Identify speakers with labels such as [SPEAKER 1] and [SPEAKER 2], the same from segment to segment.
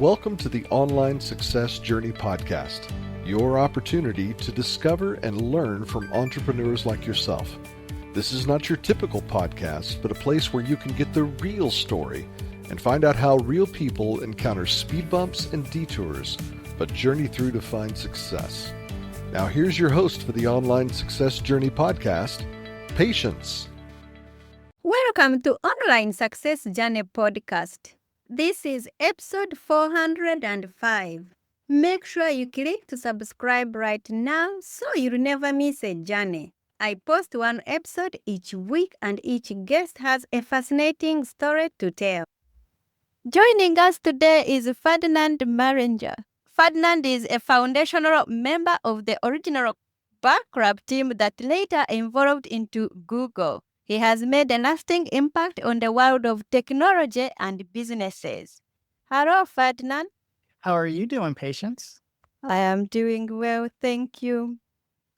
[SPEAKER 1] Welcome to the Online Success Journey podcast, your opportunity to discover and learn from entrepreneurs like yourself. This is not your typical podcast, but a place where you can get the real story and find out how real people encounter speed bumps and detours, but journey through to find success. Now here's your host for the Online Success Journey podcast, Patience.
[SPEAKER 2] Welcome to Online Success Journey podcast. This is episode 405. Make sure you click to subscribe right now so you'll never miss a journey. I post one episode each week and each guest has a fascinating story to tell. Joining us today is Ferdinand Mehlinger. Ferdinand is a foundational member of the original Backrub team that later evolved into Google. He has made a lasting impact on the world of technology and businesses. Hello, Ferdinand.
[SPEAKER 3] How are you doing, Patience?
[SPEAKER 2] I am doing well, thank you.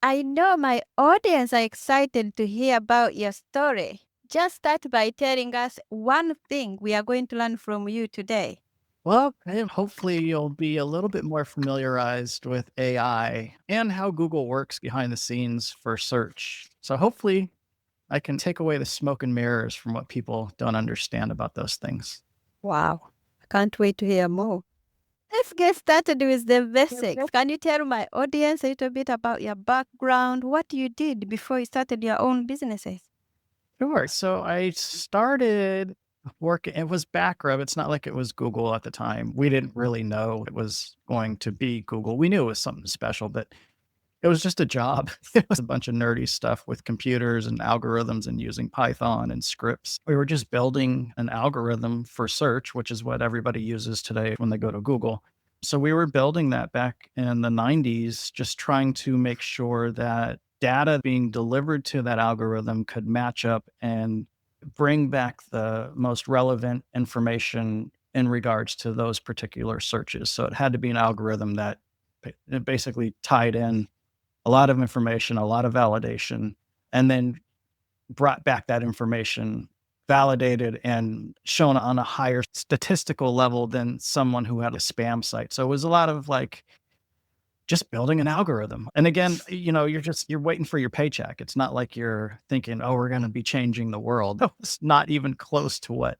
[SPEAKER 2] I know my audience are excited to hear about your story. Just start by telling us one thing we are going to learn from you today.
[SPEAKER 3] Well, hopefully you'll be a little bit more familiarized with AI and how Google works behind the scenes for search. So hopefully I can take away the smoke and mirrors from what people don't understand about those things.
[SPEAKER 2] Wow, I can't wait to hear more. Let's get started with the basics. Can you tell my audience a little bit about your background, what you did before you started your own businesses?
[SPEAKER 3] Sure. So I started working, it was Backrub. It's not like it was Google at the time. We didn't really know it was going to be Google. We knew it was something special, but it was just a job. It was a bunch of nerdy stuff with computers and algorithms and using Python and scripts. We were just building an algorithm for search, which is what everybody uses today when they go to Google. So we were building that back in the 90s, just trying to make sure that data being delivered to that algorithm could match up and bring back the most relevant information in regards to those particular searches. So it had to be an algorithm that basically tied in a lot of information, a lot of validation, and then brought back that information validated and shown on a higher statistical level than someone who had a spam site. So it was a lot of like just building an algorithm. And again, you're waiting for your paycheck. It's not like you're thinking, oh, we're going to be changing the world. It's not even close to what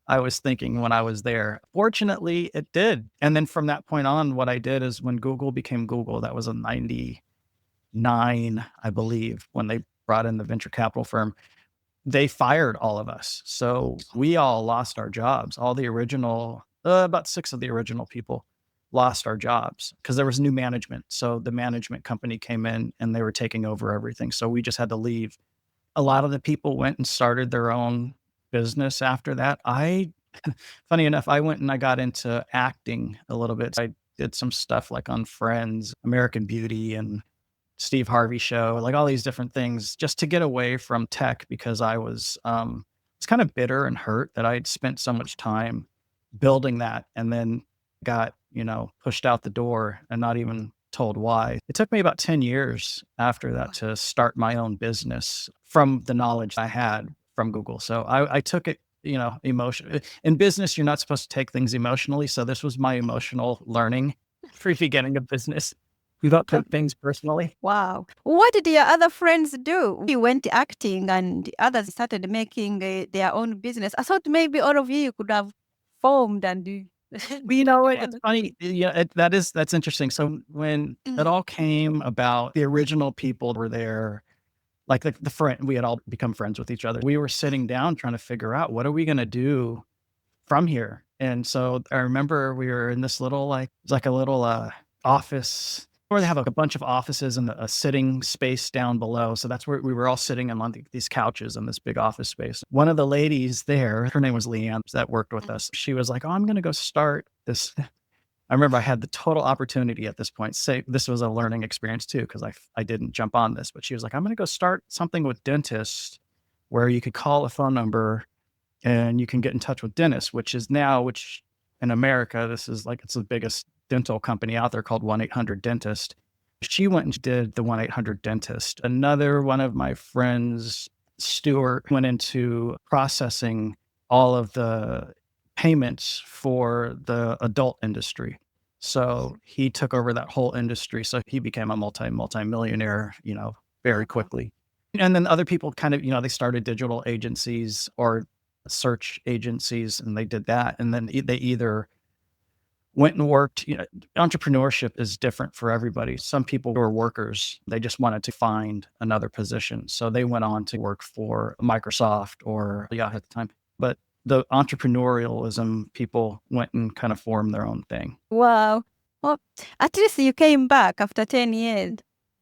[SPEAKER 3] I was thinking when I was there. Fortunately, it did. And then from that point on, what I did is when Google became Google, that was a 99, I believe, when they brought in the venture capital firm, they fired all of us. So we all lost our jobs. All the original, about 6 of the original people lost our jobs because there was new management. So the management company came in and they were taking over everything. So we just had to leave. A lot of the people went and started their own business after that. Funny enough, I went and I got into acting a little bit. I did some stuff like on Friends, American Beauty, and Steve Harvey show, like all these different things just to get away from tech because I was kind of bitter and hurt that I'd spent so much time building that and then got, pushed out the door and not even told why. It took me about 10 years after that to start my own business from the knowledge I had from Google. So I took it, emotion. In business, you're not supposed to take things emotionally. So this was my emotional learning for beginning of business. We don't take things personally.
[SPEAKER 2] Wow. What did your other friends do? You went acting and the others started making their own business. I thought maybe all of you could have formed and do.
[SPEAKER 3] It's funny. Yeah, that's interesting. So when it all came about, the original people were there, like the friend, we had all become friends with each other. We were sitting down trying to figure out what are we going to do from here. And so I remember we were in this little, a little office where they have a bunch of offices and a sitting space down below. So that's where we were all sitting on these couches in this big office space. One of the ladies there, her name was Leanne, that worked with us. She was like, oh, I'm going to go start this. I remember I had the total opportunity at this point. Say this was a learning experience too, because I didn't jump on this, but she was like, I'm going to go start something with dentists where you could call a phone number and you can get in touch with dentists, which in America, this is it's the biggest dental company out there called 1-800-Dentist. She went and did the 1-800-Dentist. Another one of my friends, Stuart, went into processing all of the payments for the adult industry. So he took over that whole industry. So he became a multi-millionaire, very quickly. And then other people kind of, they started digital agencies or search agencies, and they did that. And then they either went and worked. Entrepreneurship is different for everybody. Some people were workers, they just wanted to find another position. So they went on to work for Microsoft or Yahoo at the time. But the entrepreneurialism, people went and kind of formed their own thing.
[SPEAKER 2] Wow. Well, at least you came back after 10 years.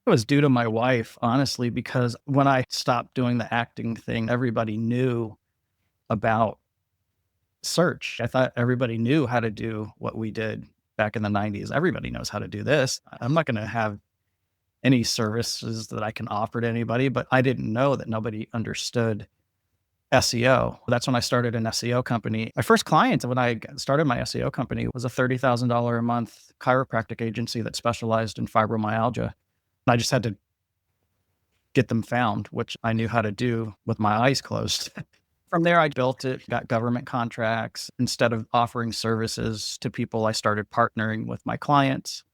[SPEAKER 3] It was due to my wife, honestly, because when I stopped doing the acting thing, everybody knew about search. I thought everybody knew how to do what we did back in the 90s. Everybody knows how to do this. I'm not going to have any services that I can offer to anybody, but I didn't know that nobody understood SEO. That's when I started an SEO company. My first client when I started my SEO company was a $30,000 a month chiropractic agency that specialized in fibromyalgia. I just had to get them found, which I knew how to do with my eyes closed. From there, I built it, got government contracts. Instead of offering services to people, I started partnering with my clients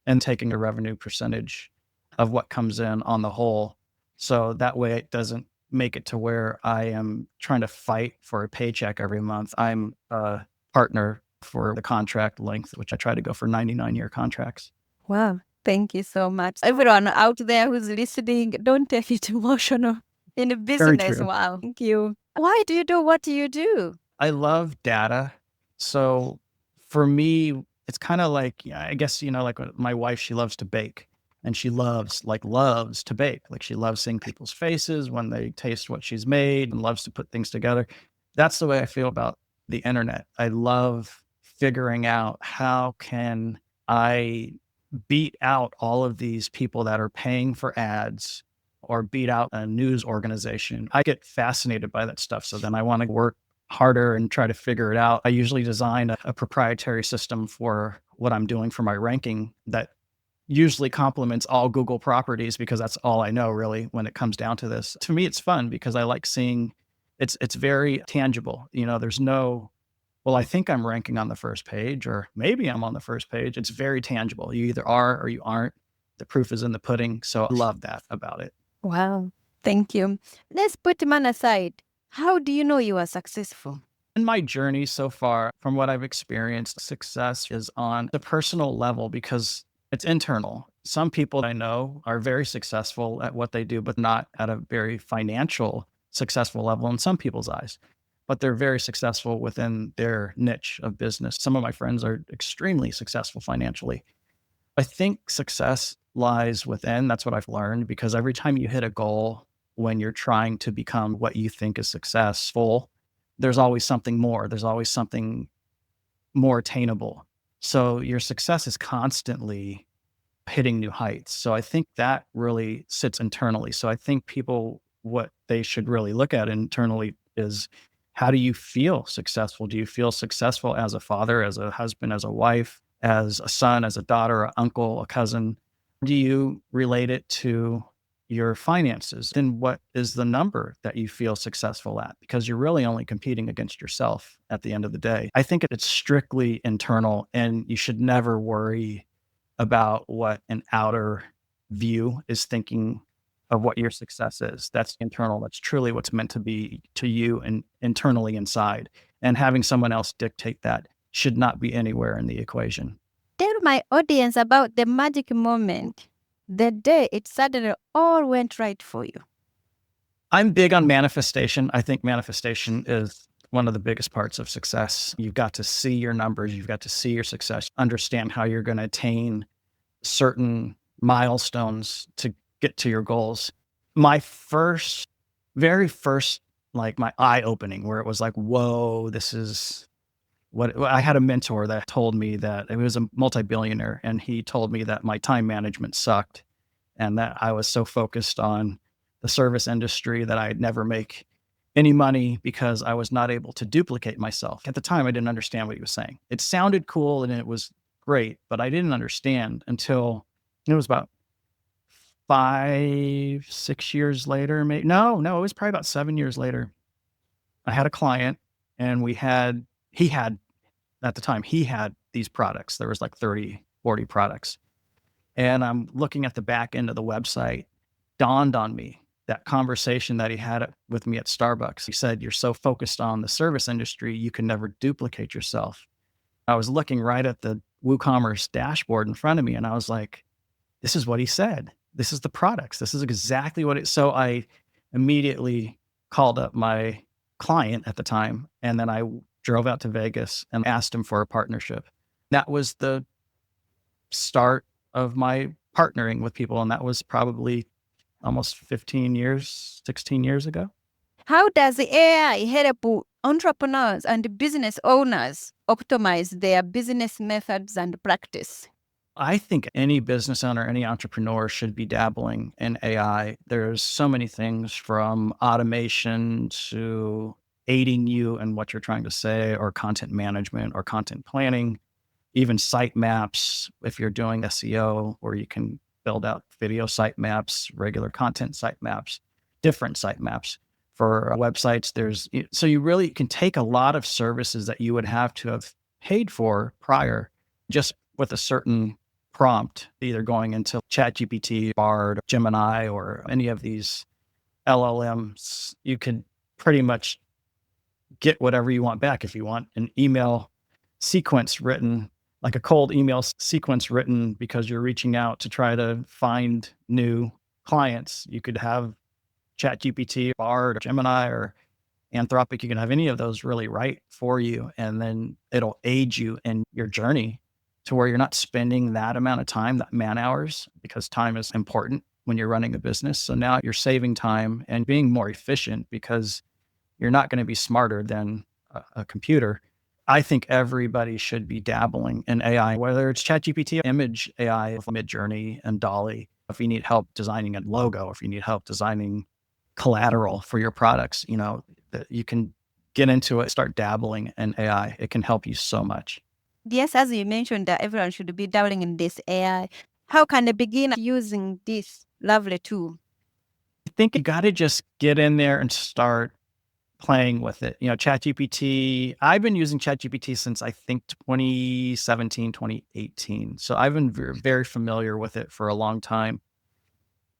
[SPEAKER 3] and taking a revenue percentage of what comes in on the whole. So that way it doesn't make it to where I am trying to fight for a paycheck every month. I'm a partner for the contract length, which I try to go for 99-year contracts.
[SPEAKER 2] Wow. Thank you so much. Everyone out there who's listening, don't take it emotional in the business.
[SPEAKER 3] true.
[SPEAKER 2] Wow. Thank you. Why do you do what you do?
[SPEAKER 3] I love data. So for me, it's kind of like, I guess, like my wife, she loves to bake, and she loves to bake. Like she loves seeing people's faces when they taste what she's made and loves to put things together. That's the way I feel about the internet. I love figuring out how can I beat out all of these people that are paying for ads or beat out a news organization. I get fascinated by that stuff. So then I want to work harder and try to figure it out. I usually design a proprietary system for what I'm doing for my ranking that usually complements all Google properties, because that's all I know really when it comes down to this. To me, it's fun because I like seeing it's very tangible. There's no, well, I think I'm ranking on the first page, or maybe I'm on the first page. It's very tangible. You either are or you aren't. The proof is in the pudding. So I love that about it.
[SPEAKER 2] Wow. Thank you. Let's put man aside. How do you know you are successful?
[SPEAKER 3] In my journey so far, from what I've experienced, success is on the personal level because it's internal. Some people I know are very successful at what they do, but not at a very financial successful level in some people's eyes. But they're very successful within their niche of business. Some of my friends are extremely successful financially. I think success lies within. That's what I've learned, because every time you hit a goal, when you're trying to become what you think is successful, there's always something more. There's always something more attainable. So your success is constantly hitting new heights. So I think that really sits internally. So I think people, what they should really look at internally is, how do you feel successful? Do you feel successful as a father, as a husband, as a wife, as a son, as a daughter, an uncle, a cousin? Do you relate it to your finances? Then what is the number that you feel successful at? Because you're really only competing against yourself at the end of the day. I think it's strictly internal, and you should never worry about what an outer view is thinking of what your success is. That's internal. That's truly what's meant to be to you and internally inside. And having someone else dictate that should not be anywhere in the equation.
[SPEAKER 2] Tell my audience about the magic moment, the day it suddenly all went right for you.
[SPEAKER 3] I'm big on manifestation. I think manifestation is one of the biggest parts of success. You've got to see your numbers. You've got to see your success, understand how you're going to attain certain milestones to get to your goals. My very first, like my eye opening, where it was like, whoa, this is what I had a mentor that told me that he was a multi-billionaire, and he told me that my time management sucked and that I was so focused on the service industry that I'd never make any money because I was not able to duplicate myself. At the time, I didn't understand what he was saying. It sounded cool and it was great, but I didn't understand until it was about 5-6 years later. Maybe it was probably about 7 years later. I had a client, and we had he had, at the time, he had these products. There was like 30, 40 products. And I'm looking at the back end of the website, dawned on me that conversation that he had with me at Starbucks. He said, "You're so focused on the service industry, you can never duplicate yourself." I was looking right at the WooCommerce dashboard in front of me, and I was like, this is what he said. This is the products. This is exactly what it. So I immediately called up my client at the time, and then I drove out to Vegas and asked him for a partnership. That was the start of my partnering with people, and that was probably almost 15 years, 16 years ago.
[SPEAKER 2] How does AI help entrepreneurs and business owners optimize their business methods and practice?
[SPEAKER 3] I think any business owner, any entrepreneur should be dabbling in AI. There's so many things from automation to aiding you in what you're trying to say, or content management or content planning, even site maps. If you're doing SEO, where you can build out video site maps, regular content site maps, different site maps for websites. So you really can take a lot of services that you would have to have paid for prior, just with a certain prompt, either going into ChatGPT, Bard, Gemini, or any of these LLMs. You can pretty much get whatever you want back. If you want an email sequence written, like a cold email sequence written because you're reaching out to try to find new clients, you could have ChatGPT, Bard, or Gemini, or Anthropic. You can have any of those really write for you, and then it'll aid you in your journey to where you're not spending that amount of time, that man hours, because time is important when you're running a business. So now you're saving time and being more efficient because you're not going to be smarter than a computer. I think everybody should be dabbling in AI, whether it's ChatGPT, image AI, Midjourney, and Dolly. If you need help designing a logo, if you need help designing collateral for your products, that you can get into it, start dabbling in AI. It can help you so much.
[SPEAKER 2] Yes, as you mentioned, that everyone should be dabbling in this AI. How can they begin using this lovely tool?
[SPEAKER 3] I think you got to just get in there and start playing with it. ChatGPT, I've been using ChatGPT since I think 2017, 2018. So I've been very familiar with it for a long time.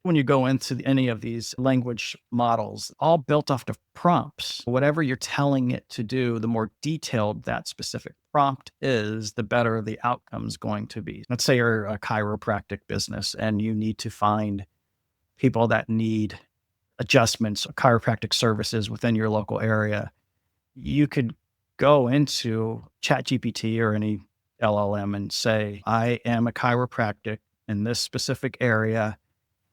[SPEAKER 3] When you go into any of these language models, all built off of prompts, whatever you're telling it to do, the more detailed that specific prompt is, the better the outcome's going to be. Let's say you're a chiropractic business and you need to find people that need adjustments, chiropractic services within your local area. You could go into ChatGPT or any LLM and say, I am a chiropractic in this specific area.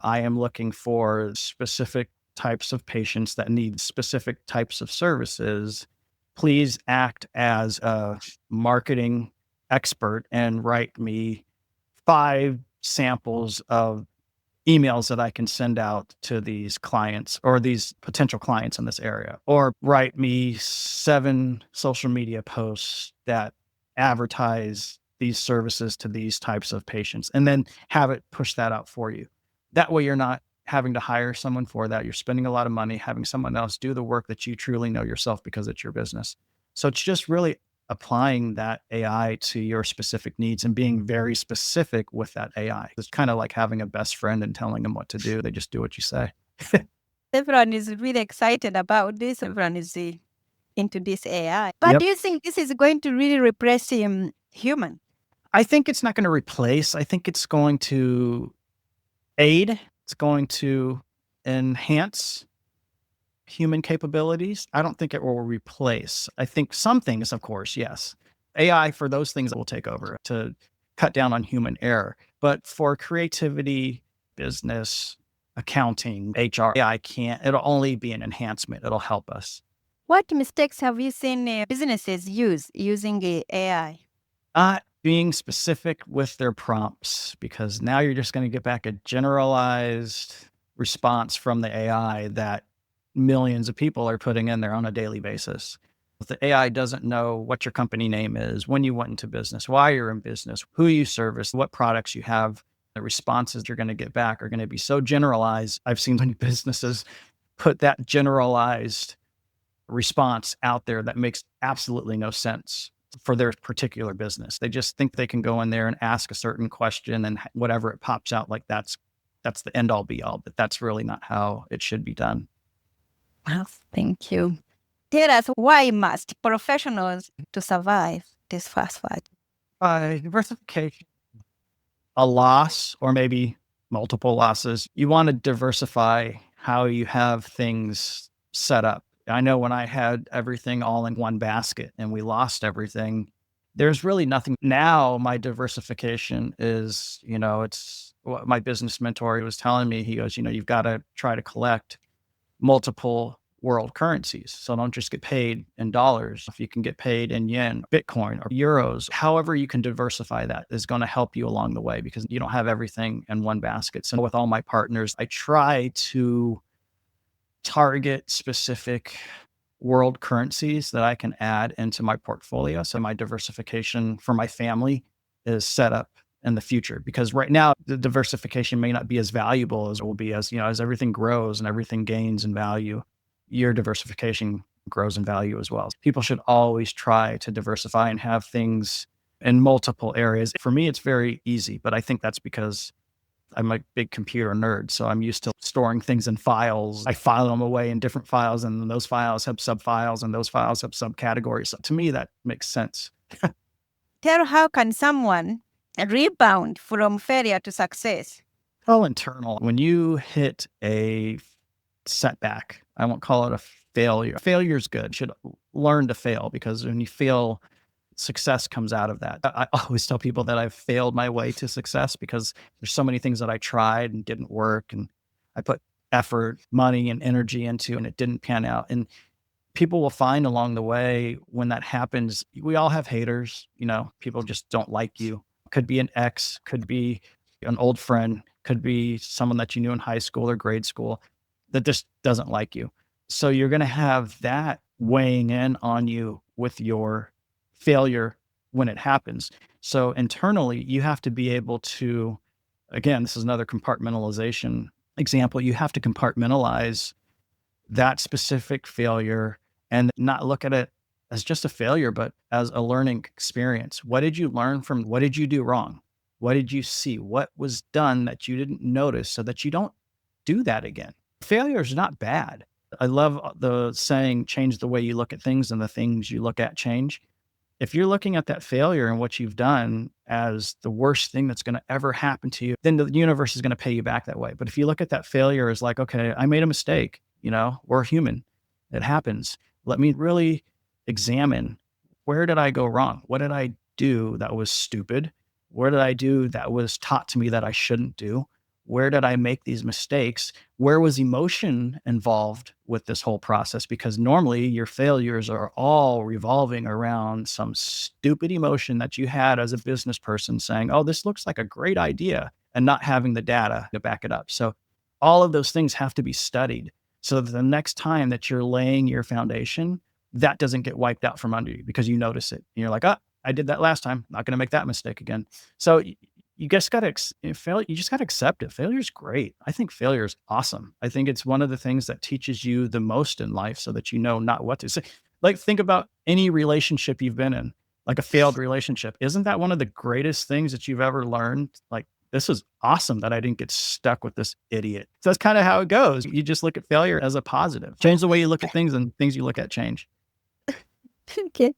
[SPEAKER 3] I am looking for specific types of patients that need specific types of services. Please act as a marketing expert and write me 5 samples of emails that I can send out to these clients or these potential clients in this area, or write me 7 social media posts that advertise these services to these types of patients, and then have it push that out for you. That way you're not having to hire someone for that. You're spending a lot of money having someone else do the work that you truly know yourself because it's your business. So it's just really applying that AI to your specific needs and being very specific with that AI. It's kind of like having a best friend and telling them what to do. They just do what you say.
[SPEAKER 2] Everyone is really excited about this. Everyone is into this AI. But
[SPEAKER 3] Yep.
[SPEAKER 2] do you think this is going to really replace human?
[SPEAKER 3] I think it's not going to replace. I think it's going to aid. It's going to enhance human capabilities. I don't think it will replace. I think some things, of course, yes. AI for those things that will take over to cut down on human error. But for creativity, business, accounting, HR, AI can't. It'll only be an enhancement. It'll help us.
[SPEAKER 2] What mistakes have you seen businesses using AI?
[SPEAKER 3] Not being specific with their prompts, because now you're just going to get back a generalized response from the AI that millions of people are putting in there on a daily basis. If the AI doesn't know what your company name is, when you went into business, why you're in business, who you service, what products you have, the responses you're going to get back are going to be so generalized. I've seen many businesses put that generalized response out there that makes absolutely no sense for their particular business. They just think they can go in there and ask a certain question and whatever it pops out, like that's the end all be all, but that's really not how it should be done.
[SPEAKER 2] Well, thank you. Tell us, why must professionals to survive this fast fight?
[SPEAKER 3] Diversification, a loss or maybe multiple losses. You want to diversify how you have things set up. I know when I had everything all in one basket and we lost everything, there's really nothing. Now my diversification is, it's what my business mentor was telling me. He goes, you've got to try to collect multiple world currencies. So don't just get paid in dollars. If you can get paid in yen, Bitcoin, or euros, however you can diversify that is going to help you along the way because you don't have everything in one basket. So with all my partners, I try to target specific world currencies that I can add into my portfolio. So my diversification for my family is set up in the future, because right now the diversification may not be as valuable as it will be as everything grows and everything gains in value, your diversification grows in value as well. People should always try to diversify and have things in multiple areas. For me, it's very easy, but I think that's because I'm a big computer nerd. So I'm used to storing things in files. I file them away in different files, and those files have subfiles, and those files have subcategories. So to me, that makes sense.
[SPEAKER 2] Tell, how can someone rebound from failure to success?
[SPEAKER 3] All internal. When you hit a setback, I won't call it a failure. Failure is good. You should learn to fail, because when you fail, success comes out of that. I always tell people that I've failed my way to success because there's so many things that I tried and didn't work, and I put effort, money, and energy into, and it didn't pan out. And people will find along the way when that happens, we all have haters, people just don't like you. Could be an ex, could be an old friend, could be someone that you knew in high school or grade school that just doesn't like you. So you're going to have that weighing in on you with your failure when it happens. So internally, you have to be able to, again, this is another compartmentalization example. You have to compartmentalize that specific failure and not look at it as just a failure, but as a learning experience. What did you learn from? What did you do wrong? What did you see? What was done that you didn't notice so that you don't do that again? Failure is not bad. I love the saying, change the way you look at things and the things you look at change. If you're looking at that failure and what you've done as the worst thing that's going to ever happen to you, then the universe is going to pay you back that way. But if you look at that failure as like, okay, I made a mistake, we're human. It happens. Let me really examine, where did I go wrong? What did I do that was stupid? Where did I do that was taught to me that I shouldn't do? Where did I make these mistakes? Where was emotion involved with this whole process? Because normally your failures are all revolving around some stupid emotion that you had as a business person saying, oh, this looks like a great idea, and not having the data to back it up. So all of those things have to be studied so that the next time that you're laying your foundation, that doesn't get wiped out from under you because you notice it. And you're like, oh, I did that last time. Not going to make that mistake again. So you just got to fail. You just got to accept it. Failure is great. I think failure is awesome. I think it's one of the things that teaches you the most in life, so that you know not what to say. Like, think about any relationship you've been in, like a failed relationship. Isn't that one of the greatest things that you've ever learned? Like, this is awesome that I didn't get stuck with this idiot. So that's kind of how it goes. You just look at failure as a positive. Change the way you look at things, and things you look at change.
[SPEAKER 2] Okay.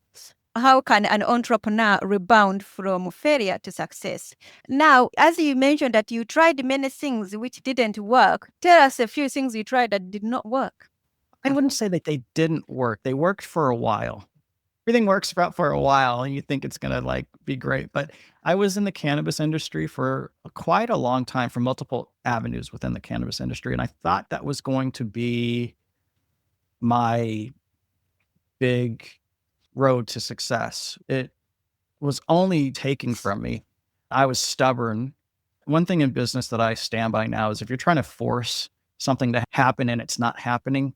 [SPEAKER 2] How can an entrepreneur rebound from failure to success? Now, as you mentioned that you tried many things which didn't work, tell us a few things you tried that did not work.
[SPEAKER 3] I wouldn't say that they didn't work. They worked for a while. Everything works for a while, and you think it's going to be great. But I was in the cannabis industry for quite a long time, for multiple avenues within the cannabis industry. And I thought that was going to be my big road to success. It was only taken from me. I was stubborn. One thing in business that I stand by now is if you're trying to force something to happen and it's not happening,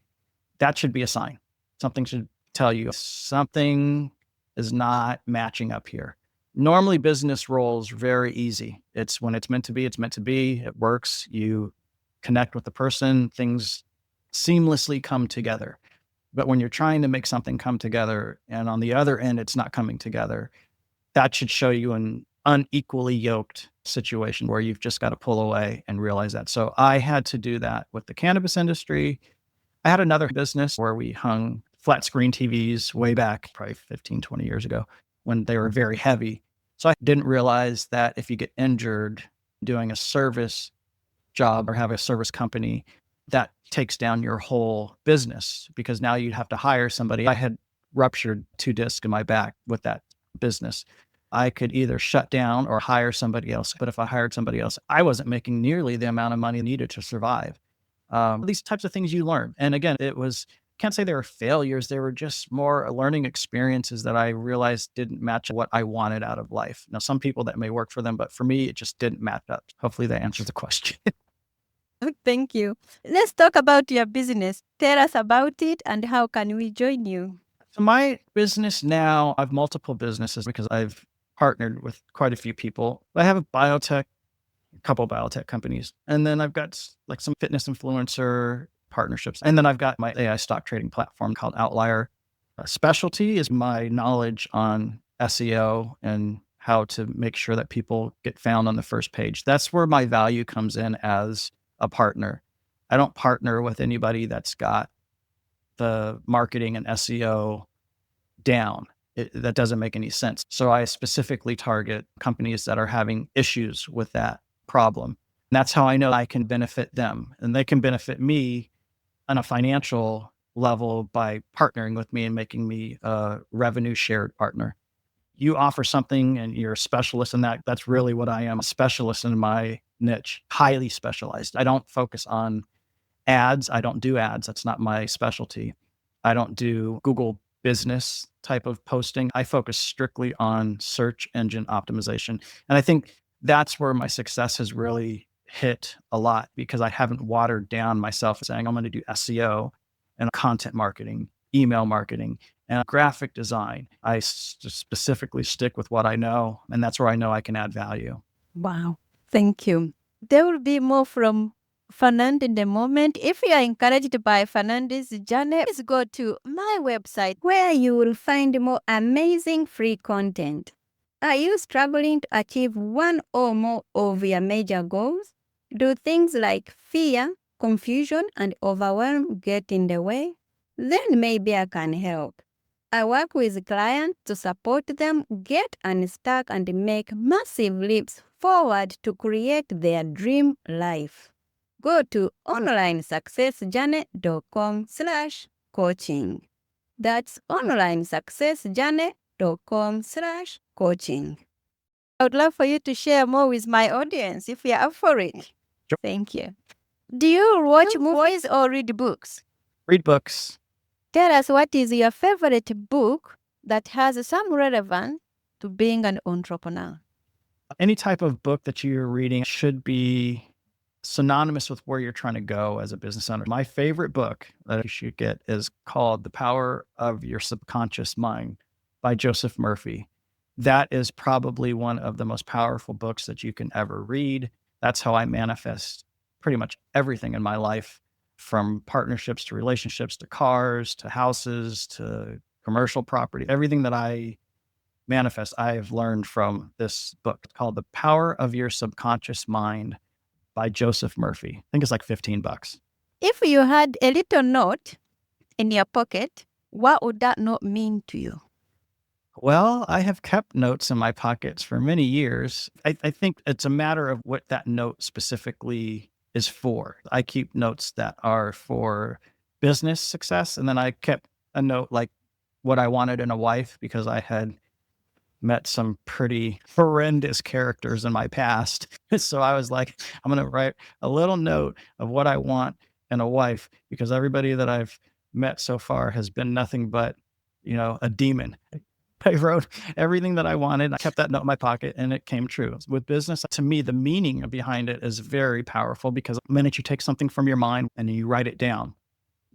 [SPEAKER 3] that should be a sign. Something should tell you something is not matching up here. Normally business rolls very easy. It's when it's meant to be, it's meant to be. It works. You connect with the person, things seamlessly come together. But when you're trying to make something come together and on the other end, it's not coming together, that should show you an unequally yoked situation where you've just got to pull away and realize that. So I had to do that with the cannabis industry. I had another business where we hung flat screen TVs way back, probably 15, 20 years ago when they were very heavy. So I didn't realize that if you get injured doing a service job or have a service company, that takes down your whole business because now you'd have to hire somebody. I had ruptured 2 discs in my back with that business. I could either shut down or hire somebody else. But if I hired somebody else, I wasn't making nearly the amount of money needed to survive. These types of things you learn. And again, can't say they were failures. They were just more learning experiences that I realized didn't match what I wanted out of life. Now, some people that may work for them, but for me, it just didn't match up. Hopefully that answers the question.
[SPEAKER 2] Thank you. Let's talk about your business. Tell us about it and how can we join you?
[SPEAKER 3] So my business now, I have multiple businesses because I've partnered with quite a few people. I have a couple of biotech companies, and then I've got like some fitness influencer partnerships. And then I've got my AI stock trading platform called Outlier. Specialty is my knowledge on SEO and how to make sure that people get found on the first page. That's where my value comes in as a partner. I don't partner with anybody that's got the marketing and SEO down. That doesn't make any sense. So I specifically target companies that are having issues with that problem. And that's how I know I can benefit them. And they can benefit me on a financial level by partnering with me and making me a revenue shared partner. You offer something and you're a specialist in that. That's really what I am, a specialist in my niche, highly specialized. I don't focus on ads. I don't do ads. That's not my specialty. I don't do Google business type of posting. I focus strictly on search engine optimization. And I think that's where my success has really hit a lot because I haven't watered down myself saying I'm going to do SEO and content marketing, email marketing, and graphic design. I specifically stick with what I know, and that's where I know I can add value.
[SPEAKER 2] Wow. Thank you. There will be more from Fernand in the moment. If you are encouraged by Fernand's journey, please go to my website where you will find more amazing free content. Are you struggling to achieve one or more of your major goals? Do things like fear, confusion, and overwhelm get in the way? Then maybe I can help. I work with clients to support them get unstuck and make massive leaps forward to create their dream life. Go to onlinesuccessjourney.com/coaching. That's onlinesuccessjourney.com/coaching. I would love for you to share more with my audience if you're up for it.
[SPEAKER 3] Sure.
[SPEAKER 2] Thank you. Do you watch movies or read books?
[SPEAKER 3] Read books.
[SPEAKER 2] Tell us what is your favorite book that has some relevance to being an entrepreneur?
[SPEAKER 3] Any type of book that you're reading should be synonymous with where you're trying to go as a business owner. My favorite book that you should get is called The Power of Your Subconscious Mind by Joseph Murphy. That is probably one of the most powerful books that you can ever read. That's how I manifest pretty much everything in my life, from partnerships to relationships to cars to houses to commercial property. Everything that I manifest, I have learned from this book called The Power of Your Subconscious Mind by Joseph Murphy. I think it's like $15.
[SPEAKER 2] If you had a little note in your pocket, what would that note mean to you?
[SPEAKER 3] Well, I have kept notes in my pockets for many years. I think it's a matter of what that note specifically is for. I keep notes that are for business success. And then I kept a note like what I wanted in a wife because I had met some pretty horrendous characters in my past. So I was like, I'm going to write a little note of what I want in a wife because everybody that I've met so far has been nothing but, a demon. I wrote everything that I wanted. I kept that note in my pocket and it came true. With business, to me, the meaning behind it is very powerful because the minute you take something from your mind and you write it down,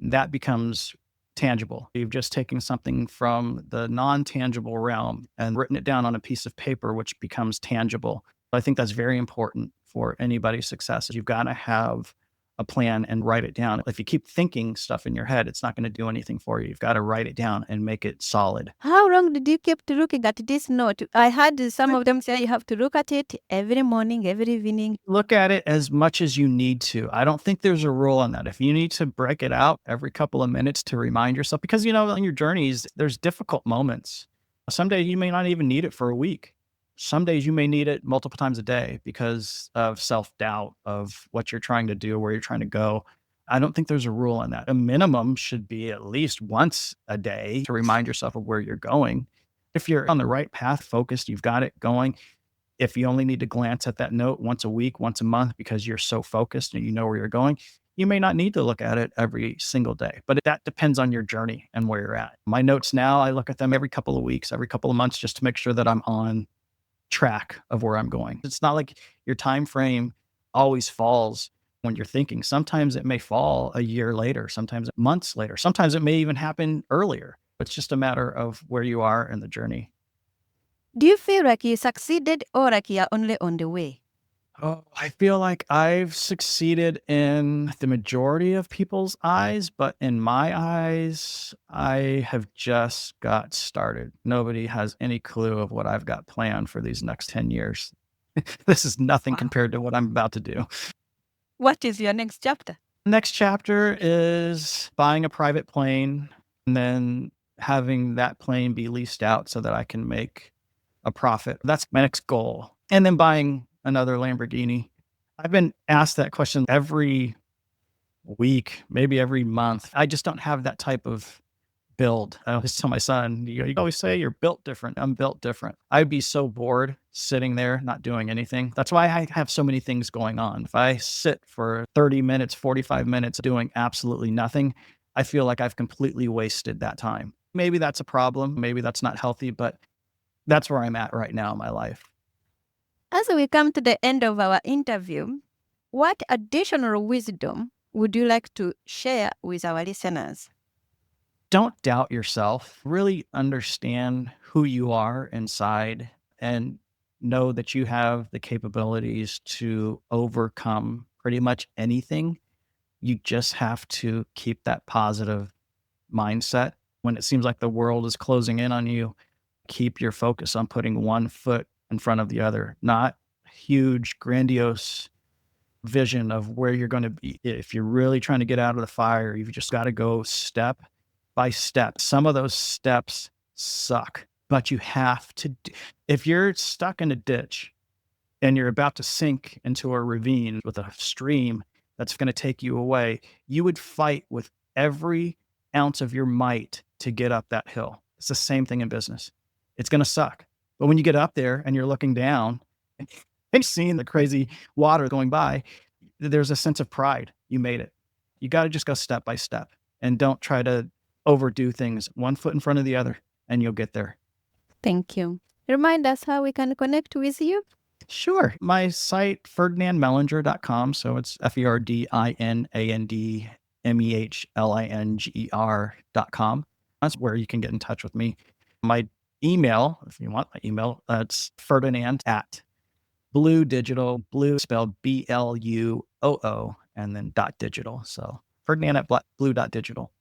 [SPEAKER 3] that becomes tangible. You've just taken something from the non-tangible realm and written it down on a piece of paper, which becomes tangible. I think that's very important for anybody's success. You've got to have a plan and write it down. If you keep thinking stuff in your head, it's not going to do anything for you. You've got to write it down and make it solid.
[SPEAKER 2] How long did you keep looking at this note? I heard some of them say you have to look at it every morning, every evening.
[SPEAKER 3] Look at it as much as you need to. I don't think there's a rule on that. If you need to break it out every couple of minutes to remind yourself, because, on your journeys, there's difficult moments. Some days you may not even need it for a week. Some days you may need it multiple times a day because of self-doubt of what you're trying to do, where you're trying to go. I don't think there's a rule on that. A minimum should be at least once a day to remind yourself of where you're going. If you're on the right path, focused, you've got it going. If you only need to glance at that note once a week, once a month, because you're so focused and you know where you're going, you may not need to look at it every single day, but that depends on your journey and where you're at. My notes now, I look at them every couple of weeks, every couple of months, just to make sure that I'm on track of where I'm going. It's not like your time frame always falls when you're thinking. Sometimes it may fall a year later, sometimes months later, sometimes it may even happen earlier. It's just a matter of where you are in the journey.
[SPEAKER 2] Do you feel like you succeeded or like you're only on the way?
[SPEAKER 3] Oh, I feel like I've succeeded in the majority of people's eyes, but in my eyes, I have just got started. Nobody has any clue of what I've got planned for these next 10 years. This is nothing compared to what I'm about to do.
[SPEAKER 2] What is your next chapter?
[SPEAKER 3] Next chapter is buying a private plane and then having that plane be leased out so that I can make a profit. That's my next goal. And then buying another Lamborghini. I've been asked that question every week, maybe every month. I just don't have that type of build. I always tell my son, you always say you're built different. I'm built different. I'd be so bored sitting there, not doing anything. That's why I have so many things going on. If I sit for 30 minutes, 45 minutes doing absolutely nothing, I feel like I've completely wasted that time. Maybe that's a problem. Maybe that's not healthy, but that's where I'm at right now in my life.
[SPEAKER 2] As we come to the end of our interview, what additional wisdom would you like to share with our listeners?
[SPEAKER 3] Don't doubt yourself. Really understand who you are inside and know that you have the capabilities to overcome pretty much anything. You just have to keep that positive mindset. When it seems like the world is closing in on you, keep your focus on putting one foot in front of the other, not huge, grandiose vision of where you're going to be. If you're really trying to get out of the fire, you've just got to go step by step. Some of those steps suck, but you have to. If you're stuck in a ditch and you're about to sink into a ravine with a stream that's going to take you away, you would fight with every ounce of your might to get up that hill. It's the same thing in business. It's going to suck. But when you get up there and you're looking down and seeing the crazy water going by, there's a sense of pride. You made it. You got to just go step by step and don't try to overdo things. One foot in front of the other and you'll get there.
[SPEAKER 2] Thank you. Remind us how we can connect with you.
[SPEAKER 3] Sure. My site, ferdinandmehlinger.com. So it's FerdinandMehlinger.com. That's where you can get in touch with me. My email, if you want my email, it's Ferdinand at Blue Digital, Blue spelled BLUOO, and then .digital. So Ferdinand at blue.digital.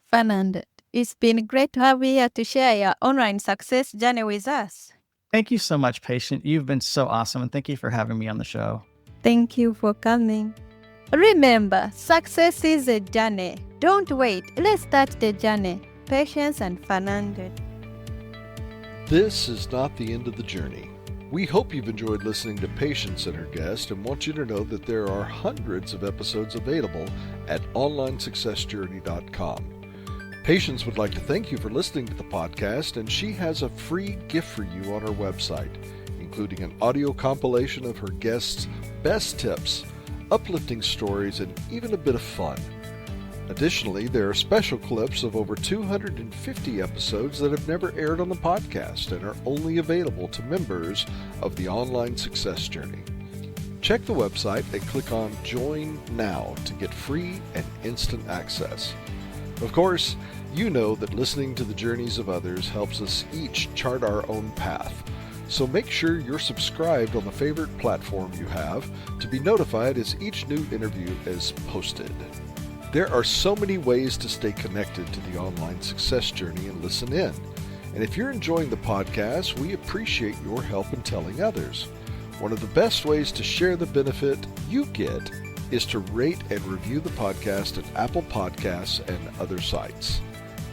[SPEAKER 2] Fernand, it's been great to have you here to share your online success journey with us.
[SPEAKER 3] Thank you so much, Patient. You've been so awesome, and thank you for having me on the show.
[SPEAKER 2] Thank you for coming. Remember, success is a journey. Don't wait. Let's start the journey. Patience and Fernand.
[SPEAKER 1] This is not the end of the journey. We hope you've enjoyed listening to Patience and her guest and want you to know that there are hundreds of episodes available at onlinesuccessjourney.com. Patience would like to thank you for listening to the podcast, and she has a free gift for you on her website, including an audio compilation of her guests' best tips, uplifting stories, and even a bit of fun. Additionally, there are special clips of over 250 episodes that have never aired on the podcast and are only available to members of the Online Success Journey. Check the website and click on Join Now to get free and instant access. Of course, you know that listening to the journeys of others helps us each chart our own path. So make sure you're subscribed on the favorite platform you have to be notified as each new interview is posted. There are so many ways to stay connected to the online success journey and listen in. And if you're enjoying the podcast, we appreciate your help in telling others. One of the best ways to share the benefit you get is to rate and review the podcast at Apple Podcasts and other sites.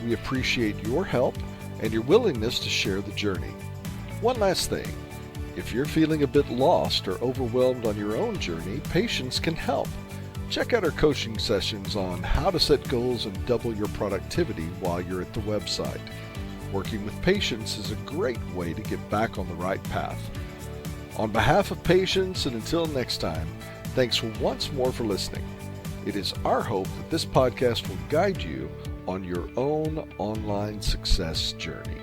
[SPEAKER 1] We appreciate your help and your willingness to share the journey. One last thing, if you're feeling a bit lost or overwhelmed on your own journey, Patience can help. Check out our coaching sessions on how to set goals and double your productivity while you're at the website. Working with Patience is a great way to get back on the right path. On behalf of Patience, and until next time, thanks once more for listening. It is our hope that this podcast will guide you on your own online success journey.